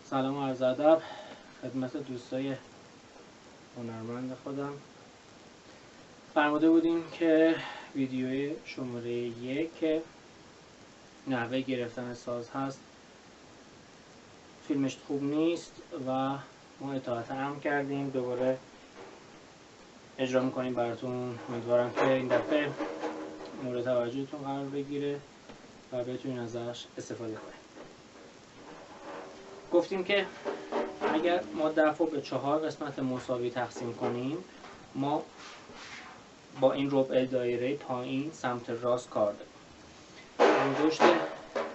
سلام و عرض ادب خدمت دوستای هنرمند خودم. فرموده بودیم که ویدیوی شماره 1 که نحوه گرفتن ساز هست فیلمش خوب نیست و ما اطاعت امر کردیم، دوباره اجرا میکنیم براتون. امیدوارم که این دفعه مورد توجهتون قرار بگیره و بتونین ازش استفاده کنیم. گفتیم که اگر ما دف رو به 4 قسمت مساوی تقسیم کنیم، ما با این ربع دایره پایین سمت راست کار داریم. انگشت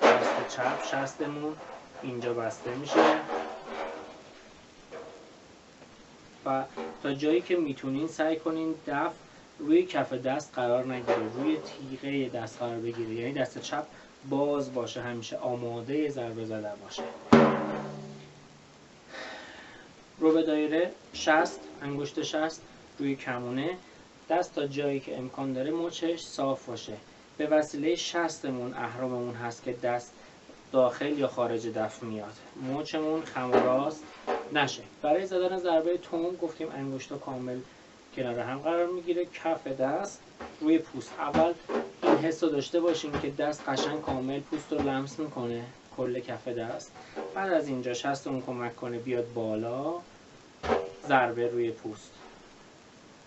دست چپ شستمون اینجا بسته میشه و تا جایی که میتونین سعی کنین دف روی کف دست قرار نگیره، روی تیغه دست قرار بگیره، یعنی دست چپ باز باشه، همیشه آماده ضربه زدن باشه. ربع دایره 60، انگشت 60 روی کمونه، دست تا جایی که امکان داره مچش صاف باشه. به وسیله شستمون اهرممون هست که دست داخل یا خارج دف میاد، مچمون خم و راست نشه. برای زدن ضربه تون گفتیم انگشتا کامل کنار هم قرار میگیره، کف دست روی پوست. اول این حس رو داشته باشین که دست قشنگ کامل پوست رو لمس میکنه، کل کف دست. بعد از اینجا شستمون کمک کنه بیاد بالا، ضربه روی پوست.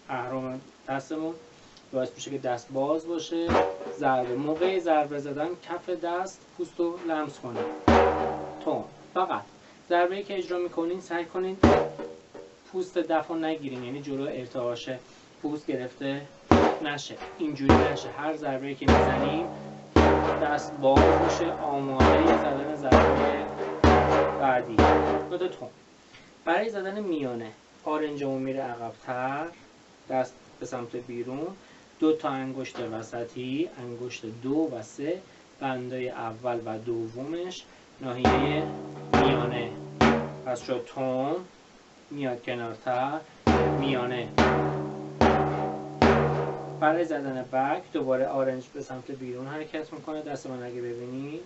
اهرم دستمون باعث میشه که دست باز باشه، ضربه. موقع ضربه زدن کف دست پوست رو لمس کنه. تون. فقط ضربه‌ای که اجرا میکنین سعی کنین پوست دف رو نگیرین، یعنی جلو ارتعاش پوست گرفته نشه، اینجوری نشه. هر ضربه‌ای که میزنیم دست باز باشه، آماده زدن ضربه بعدی. نوت تون. برای زدن میانه آرنجمون میره عقب‌تر، دست به سمت بیرون، 2 تا انگشت وسطی، انگشت 2 و 3، بندای اول و دومش ناحیه میانه. پس شد تون، میاد کنارتر، میانه. برای زدن بک دوباره آرنج به سمت بیرون حرکت میکنه. دست من اگه ببینید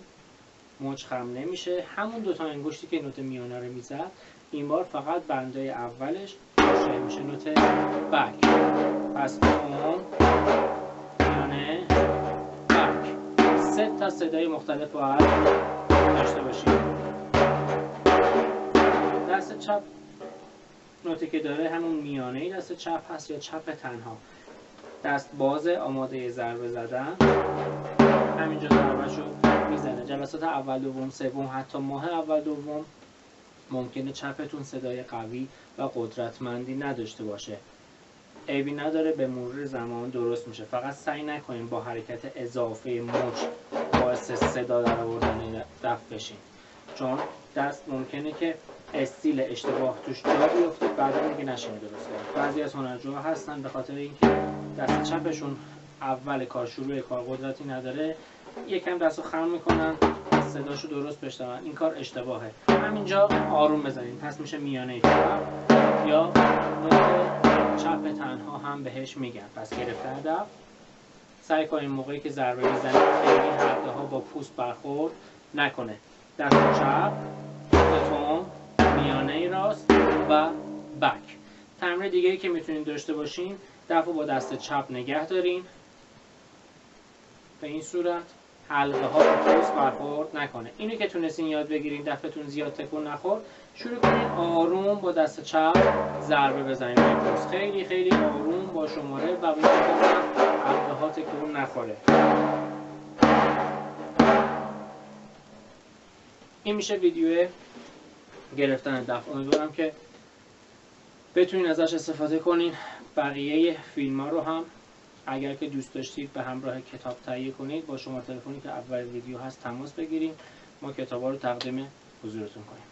مچ خم نمیشه، همون 2 تا انگشتی که نوت میانه رو میزد این بار فقط بندای اولش باشه، میشه نوت بک. پس تون، میانه، بک. 3 تا صدای مختلف باید داشته باشیم. دست چپ نوتی که داره همون میانه دست چپ هست یا چپ تنها. دست بازه، آماده ضربه زدن. همینجا ضربه‌شو میزنه. جلسات اول دوم سوم، حتی ماه اول دوم ممکنه چپتون صدای قوی و قدرتمندی نداشته باشه. عیبی نداره، به مرور زمان درست میشه. فقط سعی نکنین با حرکت اضافه مچ باعث صدا در آوردن دف بشین، چون دست ممکنه که استیل اشتباه توش جا بیفته، بعدا دیگه نشه درست کنه. بعضی از هنرجوها هستن به خاطر اینکه دست چپشون اول کار، شروع کار، قدرتی نداره، یکم دستو خم میکنن صداشو درست بشنون. این کار اشتباهه. همینجا آروم بزنین، پس میشه میانه چپ یا نوت چپ تنها هم بهش میگن. پس گرفتن دف، سعی کنین موقعی که ضربه میزنید خیلی حلقه ها با پوست برخورد نکنه. دست چپ، تون، میانه راست و بک. تمرین دیگه‌ای که میتونین داشته باشین، دف رو با دست چپ نگه دارین به این صورت، حلقه ها با پوست برخورد نکنه. اینو که تونستین یاد بگیرین، دفتون زیاد تکون نخورد، شروع کنین آروم با دست چپ ضربه بزنین به پوست. خیلی خیلی آروم با شماره و به حلقه ها تکون نخوره. این میشه ویدیو گرفتن دف. امیدوارم که بتونین ازش استفاده کنین. بقیه فیلم ها رو هم اگر که دوست داشتید به همراه کتاب تهیه کنید، با شماره تلفنی که اول ویدیو هست تماس بگیرید، ما کتابا رو تقدیم حضورتون کنیم.